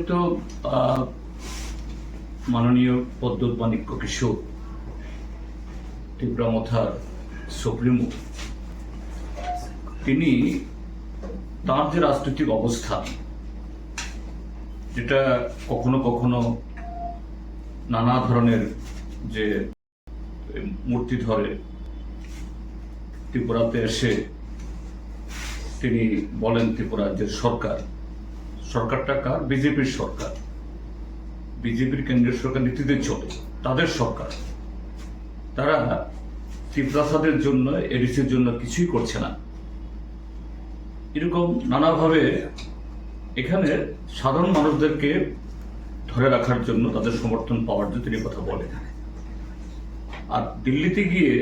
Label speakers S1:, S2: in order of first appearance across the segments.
S1: তো মাননীয় পদ্মত মাণিক্য কিশোর তীব্রামথার সুপ্রিমো, তিনি তার যে রাজনৈতিক অবস্থান, যেটা কখনো কখনো নানা ধরনের যে মূর্তি ধরে ত্রিপুরাতে এসে তিনি বলেন ত্রিপুরা যে সরকারটা কার? বিজেপির সরকার, বিজেপির কেন্দ্রীয় সরকার নীতিতে চলে, তাদের সরকার। তারা ত্রিপ্রাসাদের জন্য, এডিসির জন্য কিছুই করছে না। এরকম নানাভাবে এখানে সাধারণ মানুষদেরকে ধরে রাখার জন্য, তাদের সমর্থন পাওয়ার জন্য তিনি কথা বলেন। আর দিল্লিতে গিয়ে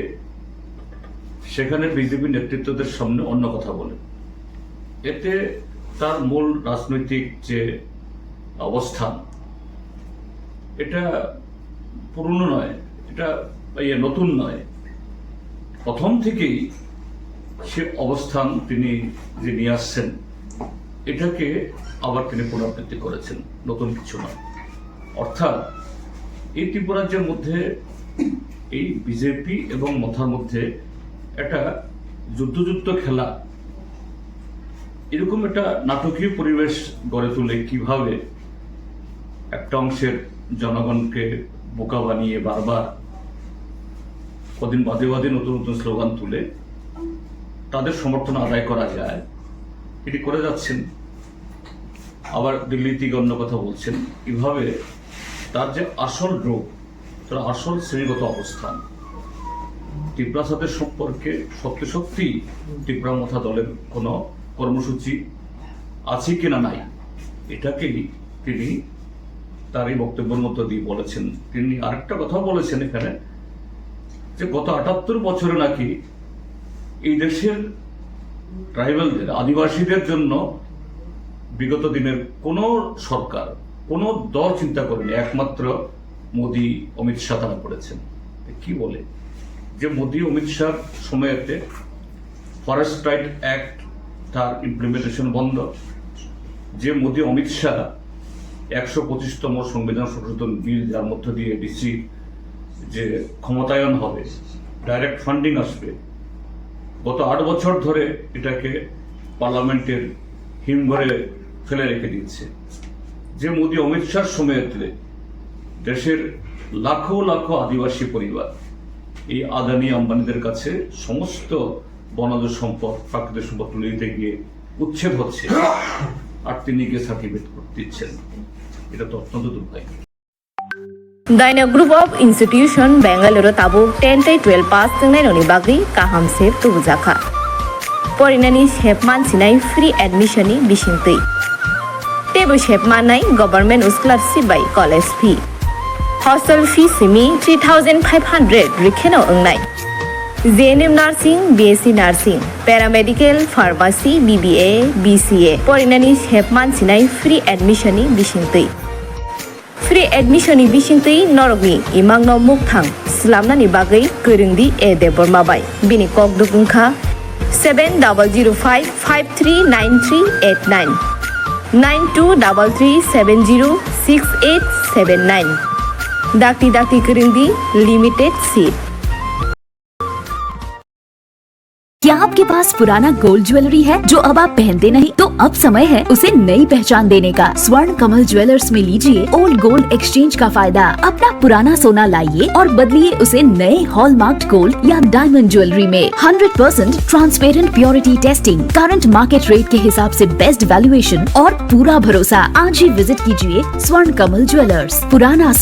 S1: সেখানে বিজেপি নেতৃত্বদের সামনে অন্য কথা বলেন। এতে তার মূল রাজনৈতিক যে অবস্থান, এটা পুরনো নয়, এটা নতুন নয়। প্রথম থেকেই সে অবস্থান তিনি যে নিয়ে আসছেন, এটাকে আবার তিনি পুনরাবৃত্তি করেছেন, নতুন কিছু নয়। অর্থাৎ এই ত্রিপুরাজ্যের মধ্যে এই বিজেপি এবং মথার মধ্যে একটা যুদ্ধযুদ্ধ খেলা, এরকম একটা নাটকীয় পরিবেশ গড়ে তুলে কিভাবে একটা অংশের জনগণকে বোকা বানিয়ে বারবার কদিন বাদে বাদে নতুন নতুন স্লোগান তুলে তাদের সমর্থন আদায় করা যায়, এটি করে যাচ্ছেন। আবার দিল্লিতে অন্য কথা বলছেন। এভাবে তার যে আসল রূপ, তার আসল শ্রেণীগত অবস্থান, ত্রিপ্রাসাদের সম্পর্কে সত্যি তীব্রামথা দলের কোনো কর্মসূচি আছে কিনা নাই, এটাকেই তিনি তার এই বক্তব্যের মধ্য দিয়ে বলেছেন। তিনি আরেকটা কথা বলেছেন এখানে, যে গত ৭৮ বছরে নাকি এই দেশের ট্রাইবালদের, আদিবাসীদের জন্য বিগত দিনের কোন সরকার, কোন দল চিন্তা করেনি, একমাত্র মোদি, অমিত শাহ তারা করেছেন। কি বলে যে মোদি অমিত শাহ সময়েতে ফরেস্ট রাইট অ্যাক্ট তার ইমপ্লিমেন্টেশন বন্ধ, যে মোদি অমিত শাহ ১২৫তম সংবিধান সংশোধন বিল, যার মধ্য দিয়ে ডিসি যে ক্ষমতায়ন হবে, ডাইরেক্ট ফান্ডিং আসবে, গত ৮ বছর ধরে এটাকে পার্লামেন্টের হিমঘরে ফেলে রেখে দিচ্ছে। যে মোদি অমিত শাহ সময়েতে দেশের লাখো লাখো আদিবাসী পরিবার, এই আদানি আম্বানিদের কাছে সমস্ত বনজ সম্পদ, প্রাকৃতিক সম্পদ তুলে দিতে গিয়ে উচ্ছেদ হচ্ছে, আর তিনি গিয়ে সার্টিফিকেট দিচ্ছেন। এটা তো অত্যন্ত দুর্ভাগ্য।
S2: Daina Group of Institution Bangalore Tabu 10-12 pass tengnai noni bagri kaham sep tubujaka. Porinani shepman sinai free admission ni bisintui. Tebu shepman nai government scholarship by college fee. Hostel fee simi 3,500 rikheno engnai. JNM Nursing, BSc Nursing, Paramedical, Pharmacy, BBA, BCA. Porinani shepman sinai free admission ni bisintui. Free admission ni bisingtui norogni imangno mukthang slamnani bagai koirungdi e debormabai bini kok dukungkha 7005539389 9233706879 dakti koirungdi limited seat.
S3: क्या आपके पास पुराना gold jewellery है जो अब आप पहनते नहीं? तो अब समय है उसे नई पहचान देने का। स्वर्ण कमल ज्वेलर्स में लीजिए ओल्ड गोल्ड एक्सचेंज का फायदा। अपना पुराना सोना लाइए और बदलिए उसे नए हॉलमार्क्ड गोल्ड या डायमंड ज्वेलरी में। 100% transparent purity testing, current market rate के हिसाब से बेस्ट वैल्यूएशन और पूरा भरोसा। आज ही विजिट कीजिए स्वर्ण कमल ज्वेलर्स, पुराना